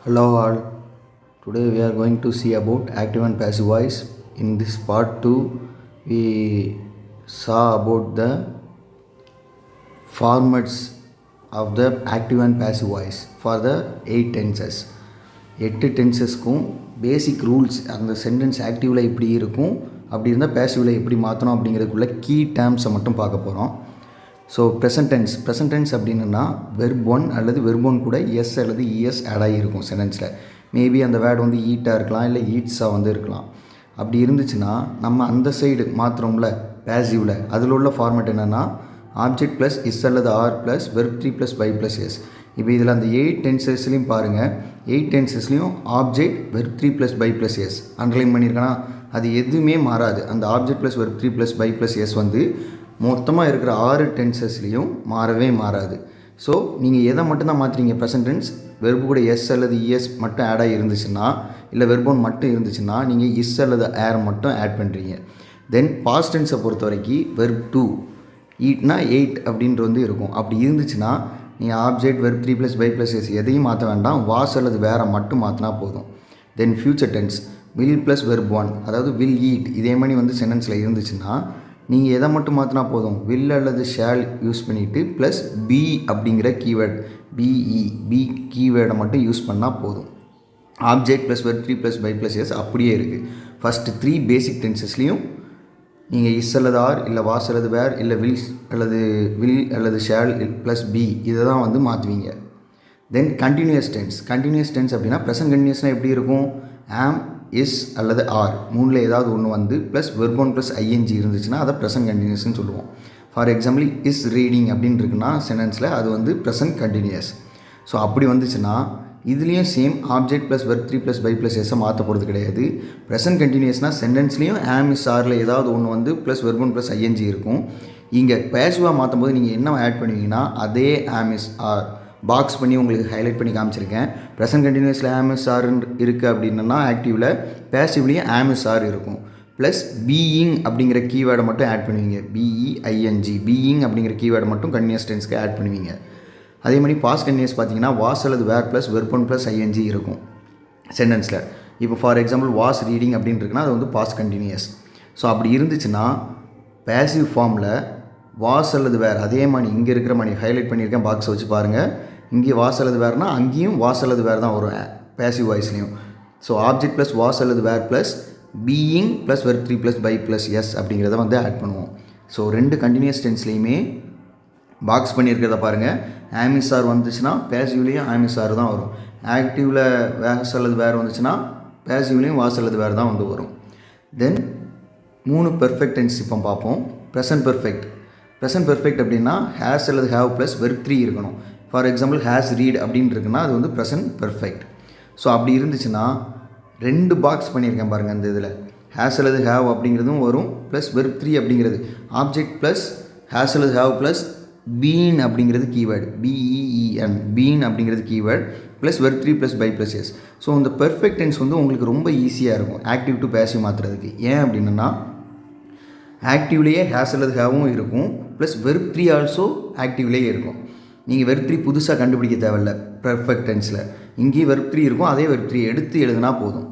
Hello all. Today we are going to see about active and passive voice. In this part 2, we saw about the formats of the active and passive voice for the 8 tenses. 8 டென்சஸ்க்கும் basic rules அந்த sentence ஆக்டிவில் எப்படி இருக்கும், அப்படி இருந்தால் பேசிவில் எப்படி மாற்றணும் அப்படிங்கிறதுக்குள்ள key டேர்ம்ஸை மட்டும் பார்க்க போகிறோம். ஸோ ப்ரெசன்ட் டென்ஸ் அப்படின்னா வெர்ப் ஒன் அல்லது வெர்ப் ஒன் கூட எஸ் அல்லது இஎஸ் ஆட் ஆகியிருக்கும் சென்டென்ஸில். மேபி அந்த வேர்டு வந்து ஈட்டாக இருக்கலாம், இல்லை ஈட்ஸாக வந்து இருக்கலாம். அப்படி இருந்துச்சுன்னா நம்ம அந்த சைடு மாத்திரம்ல பேசிவில் அதில் உள்ள ஃபார்மேட் என்னென்னா ஆப்ஜெக்ட் ப்ளஸ் இஸ் அல்லது or plus verb 3 plus by plus S. இப்போ இதில் அந்த 8 டென்சஸ்லையும் பாருங்கள், 8 டென்சஸ்லையும் object verb 3 plus by plus S underline பண்ணியிருக்கேன்னா அது எதுவுமே மாறாது. அந்த object plus verb 3 plus by plus S வந்து மொத்தமாக இருக்கிற 6 டென்சஸ்லேயும் மாறவே மாறாது. ஸோ நீங்கள் எதை மட்டும்தான் மாற்றுறீங்க, ப்ரெசன்ட் டென்ஸ் வெர்பு கூட எஸ் அல்லது இஎஸ் மட்டும் ஆட் ஆகி இருந்துச்சுன்னா, இல்லை வெர்போன் மட்டும் இருந்துச்சுன்னா நீங்கள் இஸ் அல்லது ஏர் மட்டும் ஆட் பண்ணுறீங்க. தென் பாஸ்ட் டென்ஸை பொறுத்த வரைக்கும் வெர்ப் 2 ஈட்னா 8 அப்படின்ட்டு வந்து இருக்கும். அப்படி இருந்துச்சுன்னா நீங்கள் object verb 3 plus by plus S எதையும் மாற்ற வேண்டாம், வாஸ் அல்லது வேறு மட்டும் மாற்றினா போதும். Then future tense will plus verb 1, அதாவது வில் ஈட் இதே மாதிரி வந்து சென்டென்ஸில் இருந்துச்சுன்னா நீங்கள் எதை மட்டும் மாற்றினா போதும், வில் அல்லது ஷேல் யூஸ் பண்ணிவிட்டு ப்ளஸ் பி அப்படிங்கிற கீவேர்ட் பி கீவேர்டை மட்டும் யூஸ் பண்ணால் போதும். Object plus verb 3 plus by plus S அப்படியே இருக்குது. ஃபஸ்ட்டு 3 பேசிக் டென்சஸ்லேயும் நீங்கள் இஸ் அல்லது ஆர், இல்லை வாஸ் அல்லது வேர், இல்லை வில் அல்லது ஷேல் ப்ளஸ் பி இதை தான் வந்து மாற்றுவீங்க. தென் கண்டினியூஸ் டென்ஸ் அப்படின்னா ப்ரெசன்ட் கண்டினியூஸ்னால் எப்படி இருக்கும், ஆம் இஸ் அல்லது ஆர் மூணில் ஏதாவது ஒன்று வந்து ப்ளஸ் வெர்ப் 1 ப்ளஸ் ஐஎன்ஜி இருந்துச்சுன்னா அதை ப்ரெசன்ட் கண்டினியூஸ்னு சொல்லுவோம். ஃபார் எக்ஸாம்பிள் இஸ் ரீடிங் அப்படின்னு இருக்குன்னா சென்டென்ஸில் அது வந்து ப்ரெசன்ட் கண்டினியூஸ். ஸோ அப்படி வந்துச்சுன்னா இதுலேயும் same object plus verb 3 plus by plus எஸ்ஸை மாற்ற போகிறது கிடையாது. ப்ரெசன்ட் கண்டினியூஸ்னால் சென்டென்ஸ்லேயும் ஆம் இஸ் ஆரில் ஏதாவது ஒன்று வந்து ப்ளஸ் வெர்ப் 1 ப்ளஸ் ஐஎன்ஜி இருக்கும். இங்கே பேசிவாக மாற்றும் போது நீங்கள் என்ன ஆட் பண்ணுவீங்கன்னா அதே ஆம் இஸ் ஆர் பாக்ஸ் பண்ணி உங்களுக்கு ஹைலைட் பண்ணி காமிச்சிருக்கேன். ப்ரெசன்ட் கண்டினியூஸில் ஆம்எஸ் ஆர் இருக்குது அப்படின்னா ஆக்டிவில், பேசிவ்லேயும் ஆம்எஸ் ஆர் இருக்கும். ப்ளஸ் பீயிங் அப்படிங்கிற கீவேர்டை மட்டும் ஆட் பண்ணுவீங்க, பிஇஐஎன்ஜி பீயிங் அப்படிங்கிற கீவேர்டை மட்டும் கண்டினியூஸ் டென்ஸ்க்கு ஆட் பண்ணுவீங்க. அதே மாதிரி பாஸ்ட் கண்டினியூஸ் பார்த்தீங்கன்னா வாஸ் அல்லது were plus verb 1 plus ING இருக்கும் சென்டென்ஸில். இப்போ ஃபார் எக்ஸாம்பிள் வாஸ் ரீடிங் அப்படின்னு இருக்குன்னா அது வந்து பாஸ்ட் கண்டினியூஸ். ஸோ அப்படி இருந்துச்சுன்னா பேசிவ் ஃபார்மில் வாஸ் அல்லது வேர் அதே மாதிரி இங்கே இருக்கிற மாதிரி ஹைலைட் பண்ணியிருக்கேன், பாக்ஸை வச்சு பாருங்கள். இங்கே வாஸ் அல்லது வேர்னா அங்கேயும் வாஸ் அல்லது வேர் தான் வரும் பேசிவ் வாய்ஸ்லேயும். ஸோ ஆப்ஜெக்ட் ப்ளஸ் வாஸ் அல்லது were plus being plus verb 3 plus by plus S அப்படிங்கிறத வந்து ஆட் பண்ணுவோம். ஸோ 2 கண்டினியூஸ் டென்ஸ்லேயுமே பாக்ஸ் பண்ணியிருக்கிறத பாருங்கள். ஆமிஸ் ஆர் வந்துச்சுன்னா பேசிவ்லேயும் ஆமிஸ் ஆர் தான் வரும். ஆக்டிவில் வாஸ் அல்லது வேர் வந்துச்சுன்னா பேசிவ்லேயும் வாஸ் அல்லது வேர் தான் வந்து வரும். தென் 3 பெர்ஃபெக்ட் டென்ஸ் இப்போ பார்ப்போம். ப்ரெசன்ட் பெர்ஃபெக்ட் அப்படின்னா ஹேஸ் அல்லது ஹேவ் ப்ளஸ் வெர்ப் 3 இருக்கணும். ஃபார் எக்ஸாம்பிள் ஹேஸ் ரீட் அப்படின்னு இருக்குன்னா அது வந்து ப்ரெசன்ட் பெர்ஃபெக்ட். ஸோ அப்படி இருந்துச்சுன்னா 2 பாக்ஸ் பண்ணியிருக்கேன் பாருங்கள். அந்த இதில் ஹேஸ் அல்லது ஹேவ் அப்படிங்கிறதும் வரும், ப்ளஸ் வெர்ப் 3 அப்படிங்கிறது ஆப்ஜெக்ட் ப்ளஸ் ஹேஸ் அல்லது ஹேவ் ப்ளஸ் பீன் அப்படிங்கிறது கீவேர்டு பிஇஇஎன் பீன் அப்படிங்கிறது keyword plus verb 3 plus by plus S. So இந்த பெர்ஃபெக்ட் டென்ஸ் வந்து உங்களுக்கு ரொம்ப ஈஸியாக இருக்கும் ஆக்டிவ் டு பேசிவ் மாற்றுறதுக்கு. ஏன் அப்படின்னா ஆக்டிவ்லேயே ஹேஸ் அல்லது ஹேவும் இருக்கும், ப்ளஸ் வெர்ப் 3 ஆல்சோ ஆக்டிவ்லேயே இருக்கும். நீங்கள் வெர்ப் 3 புதுசாக கண்டுபிடிக்க தேவையில்ல. பெர்ஃபெக்ட் டென்ஸில் இங்கேயும் வெர்ப் 3 இருக்கும், அதே வெர்ப் 3 எடுத்து எழுதுனா போதும்.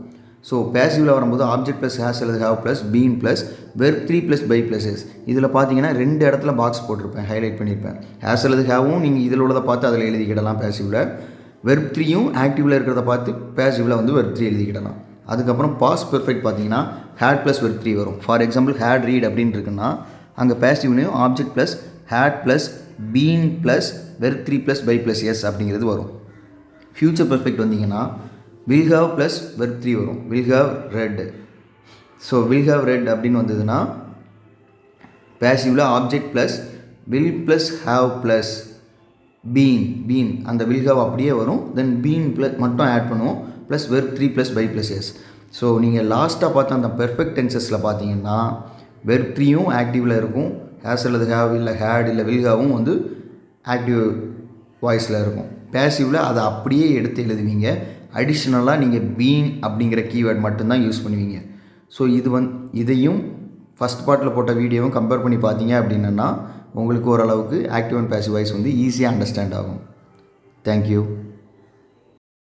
ஸோ பேசிவில் வரும்போது ஆப்ஜெக்ட் ப்ளஸ் ஹேஸ் அல்லது have plus been plus verb 3 plus by plus S. இதில் பார்த்தீங்கன்னா 2 இடத்துல பாக்ஸ் போட்டிருப்பேன், ஹைலைட் பண்ணியிருப்பேன். ஹேஸ் அல்லது ஹேவும் நீங்கள் இதில் உள்ளதை பார்த்து அதில் எழுதிக்கிடலாம் பேசிவில். வெர்ப் 3யும் ஆக்டிவில் இருக்கிறத பார்த்து பேசிவில் வந்து வெர்ப் 3 எழுதிக்கிடலாம். அதுக்கப்புறம் பாஸ்ட் பெர்ஃபெக்ட் பார்த்தீங்கன்னா ஹேட் ப்ளஸ் வெர்ப் 3 வரும். ஃபார் எக்ஸாம்பிள் ஹேட் ரீட் அப்படின்னு இருக்குன்னா அங்கே பேசிவ்லையும் object plus had plus been plus verb 3 plus by plus S அப்படிங்கிறது வரும். ஃபியூச்சர் பெர்ஃபெக்ட் வந்தீங்கன்னா வில் ஹேவ் ப்ளஸ் வெர்ப் 3 வரும், will have read. So will have read அப்படின்னு வந்ததுன்னா பேசிவில் object plus will plus have plus been அந்த will have அப்படியே வரும். தென் பீன் ப்ளஸ் மட்டும் ஆட் பண்ணுவோம், plus verb 3 plus by plus S. So நீங்கள் லாஸ்ட்டாக பார்த்த அந்த பெர்ஃபெக்ட் டென்சஸில் பார்த்தீங்கன்னா வெர்ப் 3யும் ஆக்டிவில் இருக்கும், ஹேஸ் அல்லது ஹேவ் இல்லை ஹேட் இல்லை வில் ஹேவும் வந்து ஆக்டிவ் வாய்ஸில் இருக்கும். பேசிவில் அதை அப்படியே எடுத்து எழுதுவீங்க. அடிஷ்னலாக நீங்கள் பீன் அப்படிங்கிற கீவேர்ட் மட்டும்தான் யூஸ் பண்ணுவீங்க. ஸோ இதையும் ஃபஸ்ட் பார்ட்டில் போட்ட வீடியோவும் கம்பேர் பண்ணி பார்த்தீங்க அப்படின்னா உங்களுக்கு ஓரளவுக்கு ஆக்டிவ் அண்ட் பேசிவ் வாய்ஸ் வந்து ஈஸியாக அண்டர்ஸ்டாண்ட் ஆகும். தேங்க்யூ.